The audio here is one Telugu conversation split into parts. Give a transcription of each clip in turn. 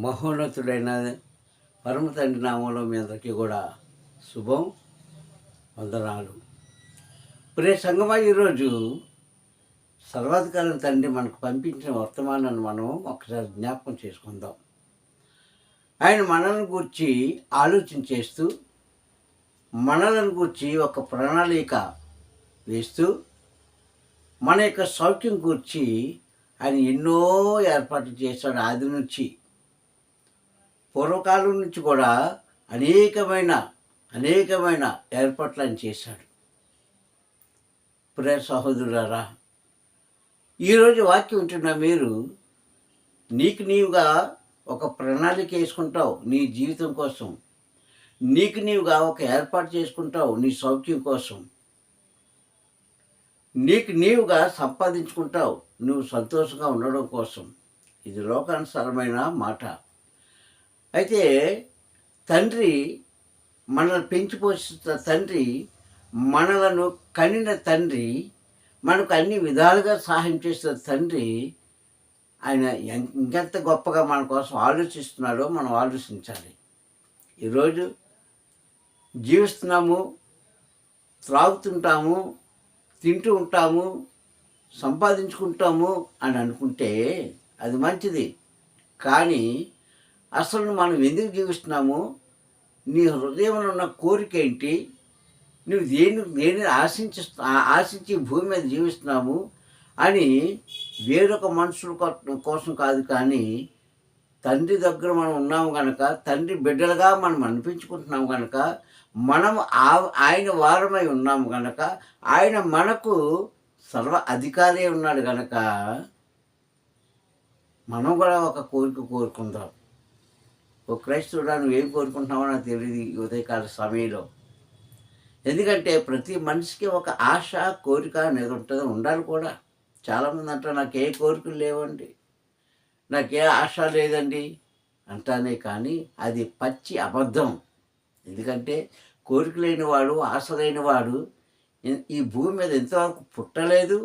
మహోన్నతుడైన పరమ తండ్రి నామంలో మీ అందరికీ కూడా శుభం, వందనాలు. ప్రియ సంగమా, ఈరోజు సర్వాధికారం తండ్రి మనకు పంపించిన వర్తమానాన్ని మనం ఒకసారి జ్ఞాపకం చేసుకుందాం. ఆయన మనల్ని గూర్చి ఆలోచన చేస్తూ, మనలను గూర్చి ఒక ప్రణాళిక వేస్తూ, మన యొక్క సౌఖ్యం గూర్చి ఆయన ఎన్నో ఏర్పాట్లు చేశాడు. ఆది నుంచి, పూర్వకాలం నుంచి కూడా అనేకమైన ఏర్పాట్లు ఆయన చేశాడు. ప్రియ సహోదరులారా, ఈరోజు వాక్యం వింటున్న మీరు నీకు నీవుగా ఒక ప్రణాళిక వేసుకుంటావు. నీ జీవితం కోసం నీకు నీవుగా ఒక ఏర్పాటు చేసుకుంటావు. నీ సౌఖ్యం కోసం నీకు నీవుగా సంపాదించుకుంటావు, నువ్వు సంతోషంగా ఉండడం కోసం. ఇది లోకానుసారమైన మాట. అయితే తండ్రి, మనల్ని పెంచి పోషిస్తున్న తండ్రి, మనలను కనిన తండ్రి, మనకు అన్ని విధాలుగా సహాయం చేస్తున్న తండ్రి, ఆయన ఇంకెంత గొప్పగా మన కోసం ఆలోచిస్తున్నాడో మనం ఆలోచించాలి. ఈరోజు జీవిస్తున్నాము, త్రాగుతుంటాము, తింటూ ఉంటాము, సంపాదించుకుంటాము అని అనుకుంటే అది మంచిది. కానీ అసలు మనం ఎందుకు జీవిస్తున్నాము? నీ హృదయంలో ఉన్న కోరిక ఏంటి? నువ్వు దేని ఆశించి భూమి మీద జీవిస్తున్నాము అని వేరొక మనుషుల కోసం కాదు, కానీ తండ్రి దగ్గర మనం ఉన్నాము కనుక, తండ్రి బిడ్డలుగా మనం అనిపించుకుంటున్నాము కనుక, మనం ఆయన వారమై ఉన్నాము కనుక, ఆయన మనకు సర్వ అధికారి ఉన్నాడు కనుక మనం కూడా ఒక కోరిక కోరుకుందాం. ఓ క్రైస్తవుడా, నువ్వేం కోరుకుంటున్నావో నాకు తెలియదు ఈ ఉదయకాల సమయంలో. ఎందుకంటే ప్రతి మనిషికి ఒక ఆశ, కోరిక అనేది ఉంటుంది, ఉండాలి కూడా. చాలామంది అంటారు, నాకు ఏ కోరికలు లేవండి, నాకే ఆశ లేదండి అంటానే, కానీ అది పచ్చి అబద్ధం. ఎందుకంటే కోరిక లేనివాడు, ఆశ లేనివాడు ఈ భూమి మీద ఎంతవరకు పుట్టలేదు,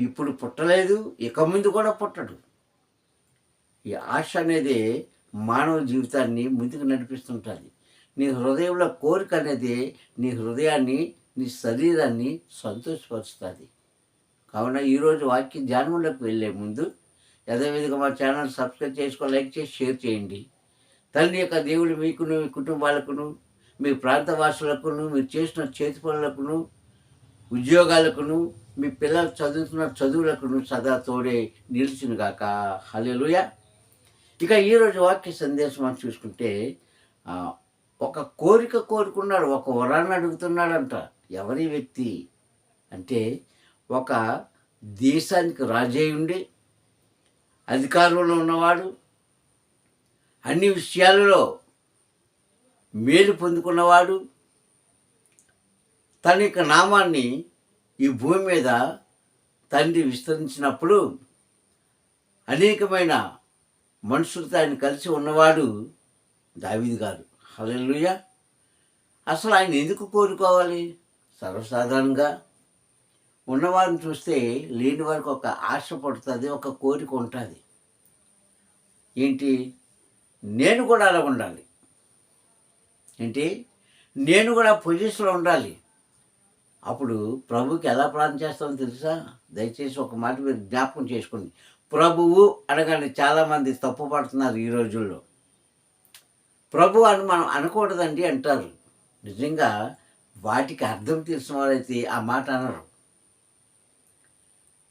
ఇప్పుడు పుట్టలేదు, ఇక ముందు కూడా పుట్టడు. ఈ ఆశ అనేది మానవ జీవితాన్ని ముందుకు నడిపిస్తుంటుంది. నీ హృదయంలో కోరిక అనేది నీ హృదయాన్ని, నీ శరీరాన్ని సంతోషపరుస్తుంది. కావున ఈరోజు వాక్య ధ్యానంలోకి వెళ్ళే ముందు యథావిధిగా మా ఛానల్ సబ్స్క్రైబ్ చేసుకొని, లైక్ చేసి, షేర్ చేయండి. తల్లి యొక్క దేవుడు మీకును, మీ కుటుంబాలకును, మీ ప్రాంతవాసులకును, మీరు చేసిన చేతి పనులకును, ఉద్యోగాలకును, మీ పిల్లలు చదువుతున్న చదువులకును సదా తోడే నిలిచినగాక. హల్లెలూయా. ఇక ఈరోజు వాక్య సందేశం మనం చూసుకుంటే, ఒక కోరిక కోరుకున్నాడు, ఒక వరాన్ని అడుగుతున్నాడంట. ఎవరి వ్యక్తి అంటే, ఒక దేశానికి రాజై ఉండి అధికారంలో ఉన్నవాడు, అన్ని విషయాలలో మేలు పొందుకున్నవాడు, తన యొక్క నామాన్ని ఈ భూమి మీద తండ్రి విస్తరించినప్పుడు అనేకమైన మనుషులతో ఆయన కలిసి ఉన్నవాడు దావీదు గారు. హల్లెలూయా. అసలు ఆయన ఎందుకు కోరుకోవాలి? సర్వసాధారణంగా ఉన్నవారిని చూస్తే లేని వారికి ఒక ఆశ పడుతుంది, ఒక కోరిక ఉంటుంది. ఏంటి? నేను కూడా అలా ఉండాలి. ఏంటి? నేను కూడా పొజిషన్లో ఉండాలి. అప్పుడు ప్రభువుకి ఎలా ప్రార్థన చేస్తామో తెలుసా? దయచేసి ఒక మాట మీరు జ్ఞాపకం చేసుకోండి. ప్రభువు అనగానే చాలామంది తప్పు పడుతున్నారు ఈ రోజుల్లో. ప్రభు అని మనం అనకూడదండి అంటారు. నిజంగా వాటికి అర్థం తెలిసిన వారైతే ఆ మాట అనరు.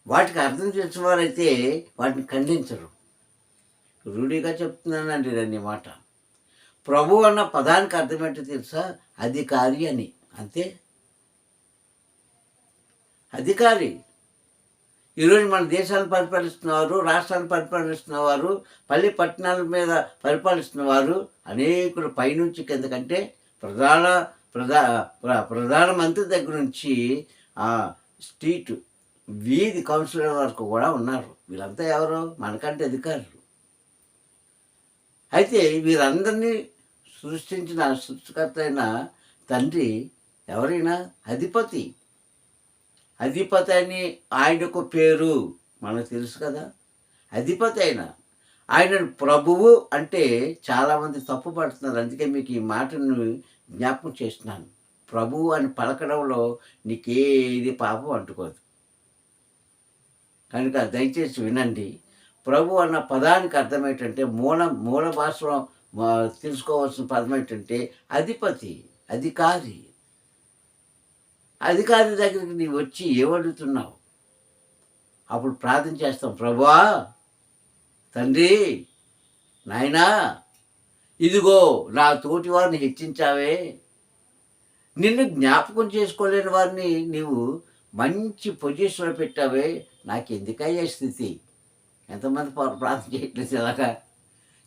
వాటికి అర్థం తెలిసిన వారైతే వాటిని ఖండించరు. రూఢిగా చెప్తున్నానండి దాన్ని మాట. ప్రభు అన్న పదానికి అర్థం ఏంటో తెలుసా? అధికారి అని. అంతే, అధికారి. ఈరోజు మన దేశాన్ని పరిపాలిస్తున్నవారు, రాష్ట్రాన్ని పరిపాలిస్తున్నవారు, పల్లె పట్టణాల మీద పరిపాలిస్తున్నవారు అనేకులు పైనుంచి కిందకంటే ప్రధానమంత్రి దగ్గర నుంచి స్ట్రీట్ వీధి కౌన్సిలర్ వరకు కూడా ఉన్నారు. వీళ్ళంతా ఎవరు? మనకంటే అధికారులు. అయితే వీరందరినీ సృష్టించిన సృష్టికర్త అయిన తండ్రి ఎవరైనా అధిపతి. అధిపతి అని ఆయనకు పేరు మనకు తెలుసు కదా. అధిపతి అయిన ఆయనను ప్రభువు అంటే చాలామంది తప్పు పడుతున్నారు. అందుకే మీకు ఈ మాటను జ్ఞాపకం చేస్తున్నాను. ప్రభువు అని పలకడంలో నీకేది పాపం అంటుకోదు. కనుక దయచేసి వినండి. ప్రభు అన్న పదానికి అర్థం ఏంటంటే మూల భాషలో తెలుసుకోవాల్సిన పదం ఏంటంటే అధిపతి, అధికారి. అధికారి దగ్గరికి నీవు వచ్చి ఏమడుగుతున్నావు? అప్పుడు ప్రార్థన చేస్తాం, ప్రభువా, తండ్రి, నాయనా, ఇదిగో నా తోటి వారిని హెచ్చించావే, నిన్ను జ్ఞాపకం చేసుకోలేని వారిని నీవు మంచి పొజిషన్లో పెట్టావే, నాకెందుకయ్యే స్థితి? ఎంతమంది ప్రార్థన చేయట్లేదు ఇలాగా?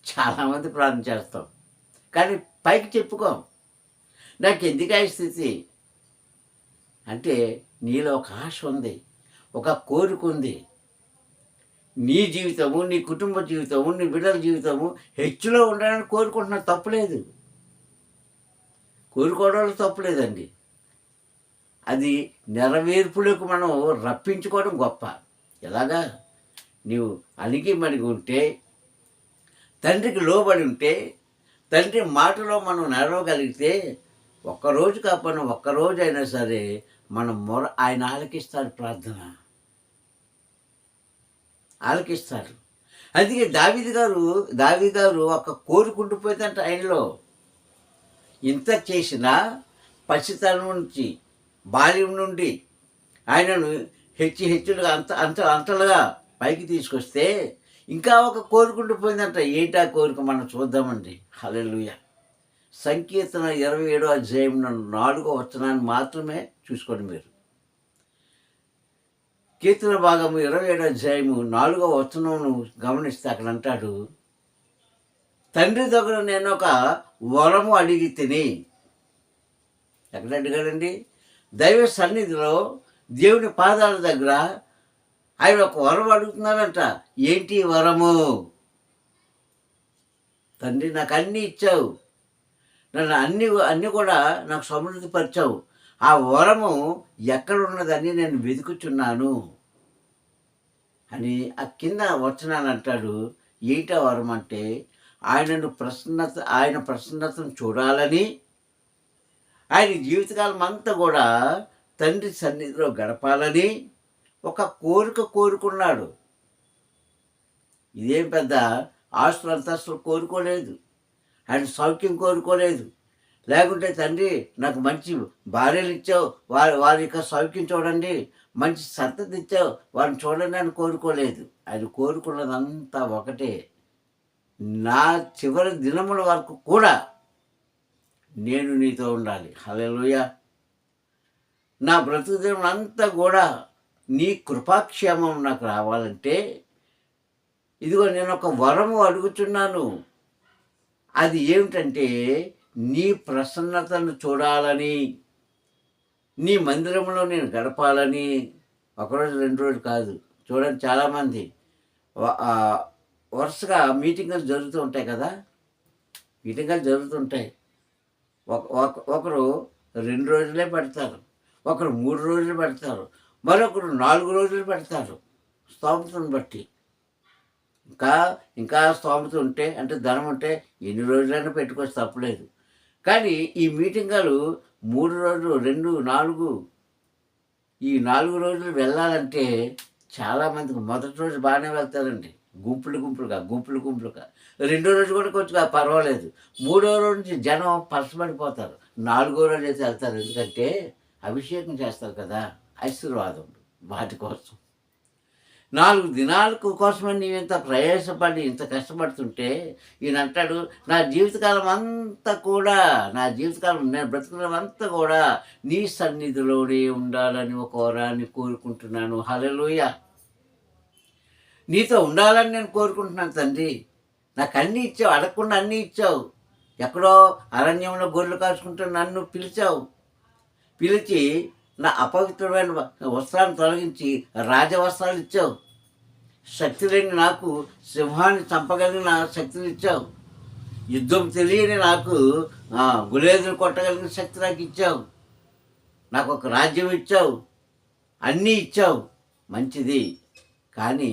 చాలామంది ప్రార్థన చేస్తాం, కానీ పైకి చెప్పుకోం. నాకెందుకయ్యే స్థితి అంటే నీలో ఒక ఆశ ఉంది, ఒక కోరిక ఉంది. నీ జీవితము, నీ కుటుంబ జీవితము, నీ బిడ్డల జీవితము హెచ్చులో ఉండాలని కోరుకుంటున్నా, తప్పులేదు. కోరుకోవడంలో తప్పులేదండి. అది నెరవేర్పులకు మనం రప్పించుకోవడం గొప్ప. ఎలాగా? నీవు అణిగి మణిగి ఉంటే, తండ్రికి లోబడి ఉంటే, తండ్రి మాటలో మనం నడవగలిగితే, ఒక్కరోజు కాకపోయినా ఒక్కరోజైనా సరే మనం ఆయన ఆలకిస్తాడు, ప్రార్థన ఆలకిస్తాడు. అందుకే దావీదు గారు ఒక కోరుకుంటూ ఆయనలో ఇంత చేసినా పసితనం నుంచి, బాల్యం నుండి ఆయనను హెచ్చులుగా అంతలుగా పైకి తీసుకొస్తే ఇంకా ఒక కోరుకుంటూ పోయిందంట. ఏంటి ఆ కోరిక? మనం చూద్దామండి. హల్లెలూయా. సంకీర్తన 27వ అధ్యాయం 4వ వచనాన్ని మాత్రమే చూసుకోండి మీరు. కీర్తన భాగము 27వ అధ్యాయము 4వ వచనమును గమనిస్తే అక్కడ అంటాడు, తండ్రి దగ్గర నేను ఒక వరము అడిగి తిని. ఎక్కడ అడిగాడండి? దైవ సన్నిధిలో దేవుని పాదాల దగ్గర ఆయన ఒక వరం అడుగుతున్నాడంట. ఏంటి వరము? తండ్రి, నాకు అన్నీ ఇచ్చావు, నన్ను అన్నీ కూడా నాకు సమృద్ధి పరిచావు. ఆ వరము ఎక్కడున్నదని నేను వెతుకుచున్నాను అని ఆ కింద వచనాన్ని అంటాడు. ఏంటా వరం అంటే, ఆయన ప్రసన్నతను చూడాలని, ఆయన జీవితకాలం అంతా కూడా తండ్రి సన్నిధిలో గడపాలని ఒక కోరిక కోరుకున్నాడు. ఇదేం పెద్ద ఆస్తులు అంతస్తులు కోరుకోలేదు, ఆయన సౌఖ్యం కోరుకోలేదు. లేకుంటే తండ్రి నాకు మంచి భార్యలు ఇచ్చావు, వారి యొక్క సౌఖ్యం చూడండి, మంచి సంతతి ఇచ్చావు, వారిని చూడండి అని కోరుకోలేదు. ఆయన కోరుకున్నదంతా ఒకటే, నా చివరి దినముల వరకు కూడా నేను నీతో ఉండాలి. హల్లెలూయా. నా బ్రతుకు దినం అంతా కూడా నీ కృపాక్షేమం నాకు రావాలంటే ఇదిగో నేను ఒక వరము అడుగుతున్నాను. అది ఏమిటంటే, నీ ప్రసన్నతను చూడాలని, నీ మందిరంలో నేను గడపాలని. ఒకరోజు 2 రోజులు కాదు. చూడండి, చాలామంది వరుసగా మీటింగులు జరుగుతూ ఉంటాయి కదా, మీటింగులు జరుగుతుంటాయి. ఒకరు 2 రోజులే పెడతారు, ఒకరు 3 రోజులు పెడతారు, మరొకరు 4 రోజులు పెడతారు, స్తోమతను బట్టి. ఇంకా స్తోమత ఉంటే, అంటే ధనం ఉంటే ఎన్ని రోజులైనా పెట్టుకోవచ్చు, తప్పలేదు. కానీ ఈ మీటింగులు 3 రోజులు, 2, 4, ఈ 4 రోజులు వెళ్ళాలంటే చాలామందికి మొదటి రోజు బాగానే వెళ్తారండి, గుంపులుగా. రెండో రోజు కూడా కొంచెం పర్వాలేదు. 3వ రోజు నుంచి జనం పరచబడిపోతారు. 4వ రోజు అయితే వెళ్తారు. ఎందుకంటే అభిషేకం చేస్తారు కదా, ఆశీర్వాదం వాటి కోసం. 4 దినాల కోసమని నీవు ఇంత ప్రయాసపడి ఇంత కష్టపడుతుంటే ఈయన అంటాడు, నా జీవితకాలం నేను బ్రతుకున్నదంతా కూడా నీ సన్నిధిలోనే ఉండాలని ఒక వరాన్ని కోరుకుంటున్నాను. హల్లెలూయా. నీతో ఉండాలని నేను కోరుకుంటున్నాను తండ్రి. నాకు అన్నీ ఇచ్చావు, అడగకుండా అన్నీ ఇచ్చావు. ఎక్కడో అరణ్యంలో గొర్రెలు కాచుకుంటూ నన్ను పిలిచి నా అపవిత్రమైన వస్త్రాన్ని తొలగించి రాజవస్త్రాలు ఇచ్చావు. శక్తి లేని నాకు సింహాన్ని చంపగలిగిన శక్తిని ఇచ్చావు. యుద్ధం తెలియని నాకు గులేదులు కొట్టగలిగిన శక్తి నాకు ఇచ్చావు. నాకు ఒక రాజ్యం ఇచ్చావు, అన్నీ ఇచ్చావు, మంచిది. కానీ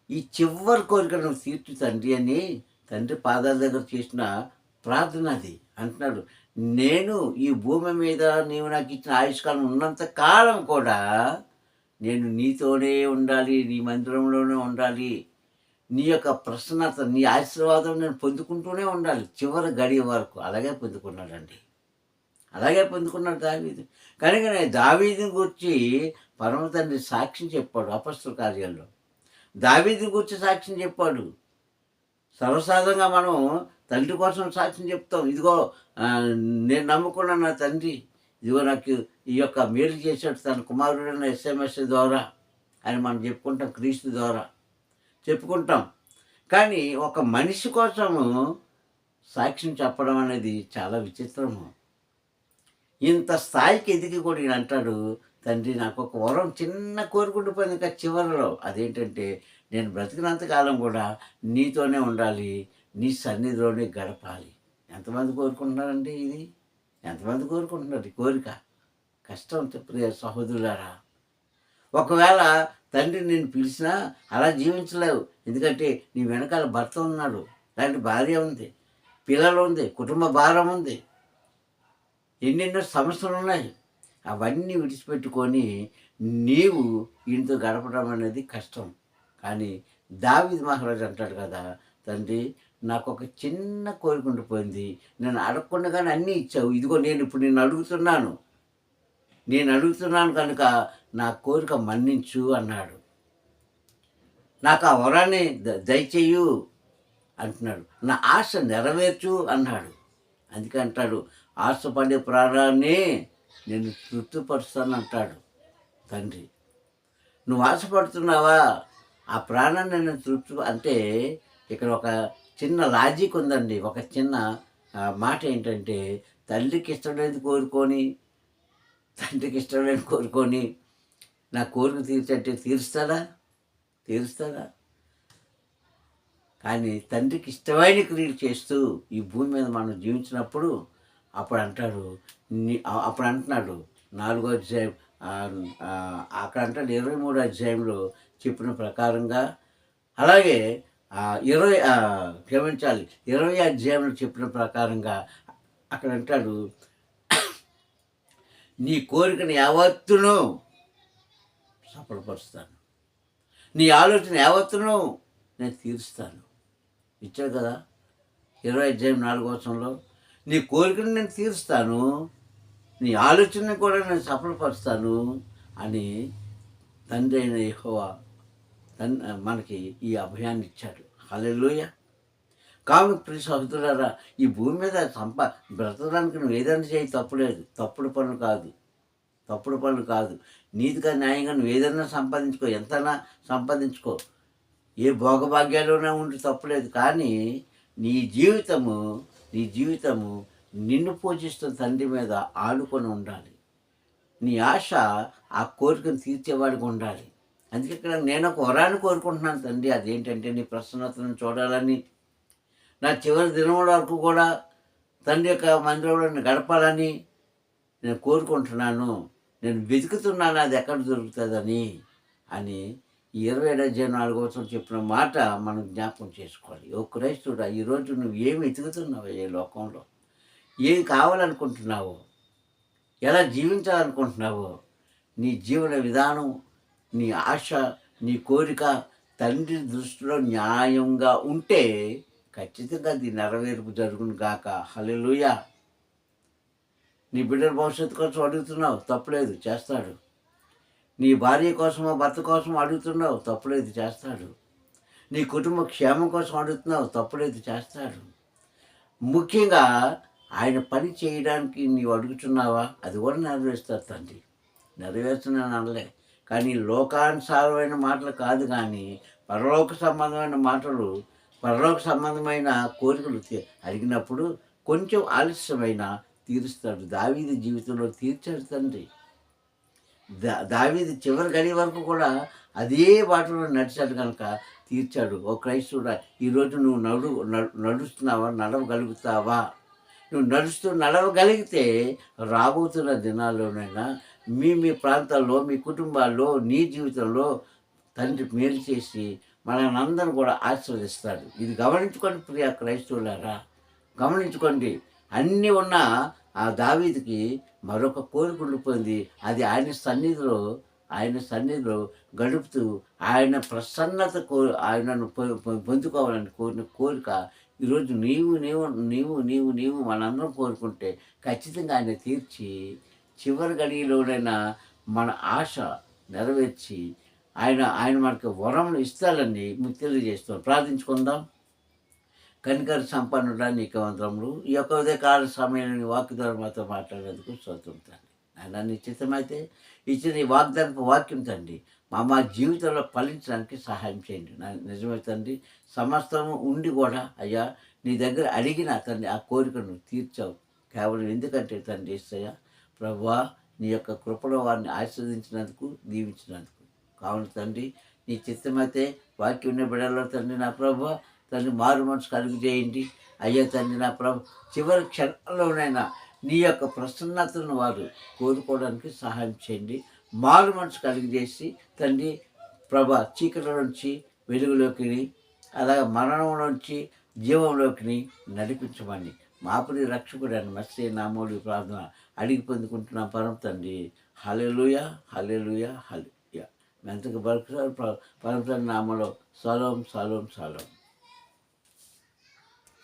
ఈ చివరి కోరిక నువ్వు తీర్చు తండ్రి అని తండ్రి పాదాల దగ్గర చేసిన ప్రార్థన అది. అంటున్నాడు, నేను ఈ భూమి మీద నీవు నాకు ఇచ్చిన ఆయుష్కాలం ఉన్నంత కాలం కూడా నేను నీతోనే ఉండాలి, నీ మందిరంలోనే ఉండాలి. నీ యొక్క ప్రసన్నత, నీ ఆశీర్వాదం నేను పొందుకుంటూనే ఉండాలి చివరి గడియ వరకు. అలాగే పొందుకున్నాడండి. అలాగే పొందుకున్నాడు దావీదు. కనుకనే దావీదుని గూర్చి పరమ తండ్రి సాక్ష్యం చెప్పాడు అపొస్తలుల కార్యాల్లో. దావీదుని గూర్చి సాక్ష్యం చెప్పాడు. సర్వసాధారణంగా మనం తండ్రి కోసం సాక్ష్యం చెప్తాం. ఇదిగో నేను నమ్ముకున్న నా తండ్రి, ఇదిగో నాకు ఈ యొక్క మేలు చేశాడు తన కుమారుడైన ఎస్ఎంఎస్ ద్వారా అని మనం చెప్పుకుంటాం, క్రీస్తు ద్వారా చెప్పుకుంటాం. కానీ ఒక మనిషి కోసము సాక్ష్యం చెప్పడం అనేది చాలా విచిత్రము. ఇంత స్థాయికి ఎదిగి కూడా ఈయన అంటాడు, తండ్రి నాకు ఒక వరం చిన్న కోరుకుండిపోయింది ఇంకా చివరిలో. అదేంటంటే నేను బ్రతికినంత కాలం కూడా నీతోనే ఉండాలి, నీ సన్నిధిలోనే గడపాలి. ఎంతమంది కోరుకుంటున్నారండి ఇది? ఎంతమంది కోరుకుంటున్నారు ఈ కోరిక? కష్టం ప్రియ సహోదరులారా. ఒకవేళ తండ్రి నిన్ను పిలిచినా అలా జీవించలేవు. ఎందుకంటే నీ వెనకాల భర్త ఉన్నాడు, లాంటి భార్య ఉంది, పిల్లలు ఉంది, కుటుంబ భారం ఉంది, ఎన్నెన్నో సమస్యలు ఉన్నాయి. అవన్నీ విడిచిపెట్టుకొని నీవు ఈయనతో గడపడం అనేది కష్టం. కానీ దావీదు మహారాజు అంటాడు కదా, తండ్రి నాకు ఒక చిన్న కోరిక ఉండిపోయింది, నేను అడగకుండానే అన్నీ ఇచ్చావు, ఇదిగో నేను ఇప్పుడు నేను అడుగుతున్నాను కనుక నా కోరిక మన్నించు అన్నాడు. నాకు ఆ వరాన్ని దయచేయు అంటున్నాడు. నా ఆశ నెరవేర్చు అన్నాడు. అందుకే అంటాడు, ఆశపడే ప్రాణాన్ని నేను తృప్తిపరుస్తాను అంటాడు తండ్రి. నువ్వు ఆశపడుతున్నావా? ఆ ప్రాణాన్ని నేను అంటే ఇక్కడ ఒక చిన్న లాజిక్ ఉందండి. ఒక చిన్న మాట ఏంటంటే, తండ్రికి ఇష్టమైనది కోరుకొని, తండ్రికి ఇష్టమైనది కోరుకొని నా కోరిక తీర్చంటే తీరుస్తాడా? కానీ తండ్రికి ఇష్టమైన క్రియలు చేస్తూ ఈ భూమి మీద మనం జీవించినప్పుడు అప్పుడు అంటున్నాడు 4వ అధ్యాయం, అక్కడ అంటాడు 23వ అధ్యాయంలో చెప్పిన ప్రకారంగా. అలాగే 20వ అధ్యాయంలో చెప్పిన ప్రకారంగా అక్కడ అంటాడు, నీ కోరికను యావత్తును సఫలపరుస్తాను, నీ ఆలోచన యావత్తును నేను తీరుస్తాను. ఇచ్చాడు కదా 20వ అధ్యాయం 4వ వచనంలో, నీ కోరికను నేను తీరుస్తాను, నీ ఆలోచనను కూడా నేను సఫలపరుస్తాను అని తండ్రి అయిన యెహోవా మనకి ఈ అభయాన్ని ఇచ్చాడు. హల్లెలూయా. కావున ప్రియ సహోదరులారా, ఈ భూమి మీద బ్రతకడానికి నువ్వు ఏదైనా చేయి, తప్పులేదు. తప్పుడు పనులు కాదు. నీతిగా న్యాయంగా నువ్వు ఏదైనా సంపాదించుకో, ఎంతైనా సంపాదించుకో, ఏ భోగభాగ్యాల్లోనే ఉండి తప్పులేదు. కానీ నీ జీవితము నిన్ను పూజిస్తున్న తండ్రి మీద ఆడుకొని ఉండాలి. నీ ఆశ ఆ కోరికను తీర్చేవాడికి ఉండాలి. అందుకే ఇక్కడ నేను ఒక వరాన్ని కోరుకుంటున్నాను తండ్రి. అదేంటంటే నీ ప్రసన్నతను చూడాలని, నా చివరి దినం వరకు కూడా తండ్రి యొక్క మందిరంలో గడపాలని నేను కోరుకుంటున్నాను. నేను వెతుకుతున్నాను అది ఎక్కడ దొరుకుతుందని అని 27:4 చెప్పిన మాట మనం జ్ఞాపకం చేసుకోవాలి. ఓ క్రైస్తుడా, ఈరోజు నువ్వు ఏమి వెతుకుతున్నావు? ఏ లోకంలో ఏం కావాలనుకుంటున్నావో, ఎలా జీవించాలనుకుంటున్నావో, నీ జీవన విధానం, నీ ఆశ, నీ కోరిక తండ్రి దృష్టిలో న్యాయంగా ఉంటే ఖచ్చితంగా అది నెరవేర్పు జరుగును గాక. హల్లెలూయా. నీ బిడ్డల భవిష్యత్తు కోసం అడుగుతున్నావు, తప్పులేదు, చేస్తాడు. నీ భార్య కోసమో భర్త కోసం అడుగుతున్నావు, తప్పులేదు, చేస్తాడు. నీ కుటుంబ క్షేమం కోసం అడుగుతున్నావు, తప్పులేదు, చేస్తాడు. ముఖ్యంగా ఆయన పని చేయడానికి నీవు అడుగుతున్నావా, అది కూడా నెరవేరుస్తాడు తండ్రి. నెరవేరుస్తున్నాను అనలే, కానీ లోకానుసారమైన మాటలు కాదు, కానీ పరలోక సంబంధమైన కోరికలు అడిగినప్పుడు కొంచెం ఆలస్యమైన తీరుస్తాడు. దావీదు జీవితంలో తీర్చాడు తండ్రి. దావీదు చివరి గడి వరకు కూడా అదే బాటలో నడిచాడు కనుక తీర్చాడు. ఓ క్రైస్తవుడా, ఈరోజు నువ్వు నడుస్తున్నావా, నడవగలుగుతావా? నువ్వు నడవగలిగితే రాబోతున్న దినాల్లోనైనా మీ ప్రాంతాల్లో, మీ కుటుంబాల్లో, నీ జీవితంలో తండ్రి మేలు చేసి మనల్ని అందరిని కూడా ఆశీర్వదిస్తాడు. ఇది గమనించుకోండి ప్రియ క్రైస్తవులారా, గమనించుకోండి. అన్నీ ఉన్న ఆ దావీదుకి మరొక కోరిక ఉండిపోయింది. అది ఆయన సన్నిధిలో గడుపుతూ ఆయన ప్రసన్నత ఆయనను పొందుకోవాలని కోరిన కోరిక ఈరోజు నీవు మనందరం కోరుకుంటే ఖచ్చితంగా ఆయన తీర్చి చివరి గడియలోనైనా మన ఆశ నెరవేర్చి ఆయన మనకి వరములు ఇస్తాడని మీకు తెలియజేస్తాం. ప్రార్థించుకుందాం. కనికర సంపన్నుడా నీకు వందరములు. ఈ యొక్క ఉదయకాల సమయంలో వాక్య ద్వారా మాతో మాట్లాడేందుకు స్తోత్రం తండ్రి. ఆయన నిశ్చితమైతే ఇచ్చిన ఈ వాక్యం తండ్రి మా జీవితంలో ఫలించడానికి సహాయం చేయండి. నిజమే తండ్రి, సమస్తము ఉండి కూడా అయ్యా నీ దగ్గర అడిగిన తండ్రి ఆ కోరికను తీర్చావు. కేవలం ఎందుకంటే తండ్రి యేసయ్య ప్రభువా, నీ యొక్క కృపలో వారిని ఆశీర్వదించినందుకు, దీవించినందుకు. కావున తండ్రి నీ చిత్తమైతే వాక్యం ఉన్న బిడ్డల్లో తండ్రి నా ప్రభువా తండ్రి మారు మనసు కలుగు చేయండి. అయ్యా తండ్రి నా ప్రభు చివరి క్షణంలోనైనా నీ యొక్క ప్రసన్నతను వారు కోరుకోవడానికి సహాయం చేయండి. మారు మనసు కలిగి చేసి తండ్రి ప్రభ చీకటి నుంచి వెలుగులోకి, అలాగే మరణం నుంచి జీవంలోకి నడిపించమని మా ప్రియ రక్షకుడని మత్స్య నామూలి ప్రార్థన అడిగి పొందుకుంటున్నాం పరమ తండ్రి. హల్లెలూయా, హల్లెలూయా, హల్లెలూయా. మెంతకు పరమ తండ్రి నామలో సలోం సలోం సలోం.